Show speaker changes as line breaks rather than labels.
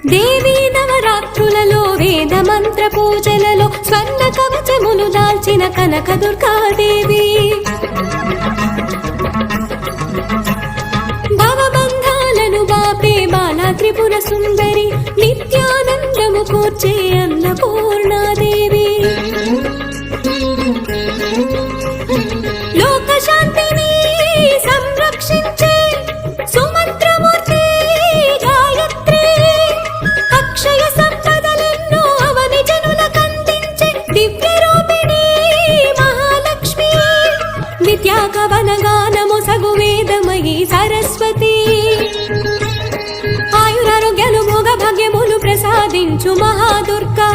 దేవీ నవరాత్రులలో వేద మంత్ర పూజలలో స్వర్ణ కవచములు దాల్చిన కనక దుర్గాదేవి భవబంధాలను బాపే బాలా త్రిపుర సుందరి నిత్యానందము కూర్చే అన్నపూర్ణాదేవి లోక శాంతిని సంరక్షించే సుమంత్రమూర్తి గాయత్రి అక్షయ సంపదలెన్నో అవని జనులకందించే దివ్య రూపిణి మహాలక్ష్మి విద్యా కవన గానము సగు వేదమయీ సరస్వతి ఆయురారోగ్యాలు భోగ భాగ్యములు ప్రసాదించు మహాదుర్గా